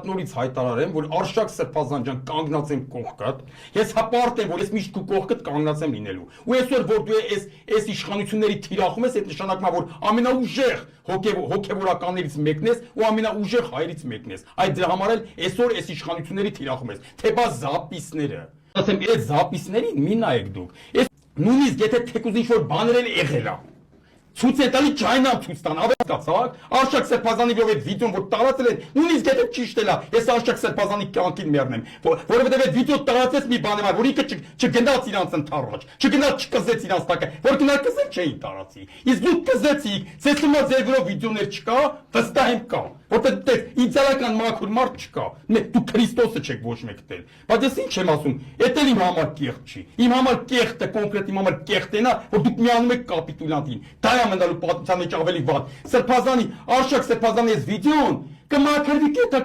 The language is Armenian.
նորից հայտարարեմ, որ Արշակ Սրբազան ջան կանգնած եմ կողքդ, ես հպարտ եմ, որ ես միշտ քո կողքդ կանգնած եմ լինելու։ Ու այսօր որ դու այս իշխանությունների թիրախում ես, այդ նշանակում է, որ ամենաուժեղ հոգևորականներից մեկն ես ու ամենաուժեղ հայրից մեկն ես։ Այդ դրա համար էլ այսօր այս իշխանությունների թիրախում ես։ Թե բա զապիսները։ Ասեմ, այդ զապիսներին մի նայեք դուք։ Այս նույնիսկ եթե թեկուզ ինչ-որ բաներ էլ եղել է։ Ցույց է տալի ջայնամ ցույց տան, ավելացավ, Արշակ Սրբազանի վրա այդ վիդեոն որ տարածել են, նույնիսկ եթե ճիշտ էլ է, ես Արշակ Սրբազանի կյանքին մեռնեմ, որովհետև այդ վիդեո տարածեց մի բան է, որ ինքը չգնաց իրանց ընթառաջ, չգնաց չկզեց իրանց տակը, որ գնալ կզել չէին տարածի։ Իսկ դուք կզեցիք, ձեզ հիմա ձեր վրա վիդեոներ չկա, վստահ եմ կա, որտեղ իդեալական մաքուր մարդ չկա։ Դուք Քրիստոսը չեք ոչ մեկ տել։ Բայց ես ինչ եմ ասում, էդ էլ իմ համար կեղտ չի։ Իմ համար կեղտը կոնկրետ իմ համար կեղտն է, որ դուք միանում եք կապիտուլյանտին։ Դա է մնալու պատմության մեջ ավելի վատ։ Սրբազանի, Արշակ Սրբազանի այս վիդեոն կմաքրվի կետը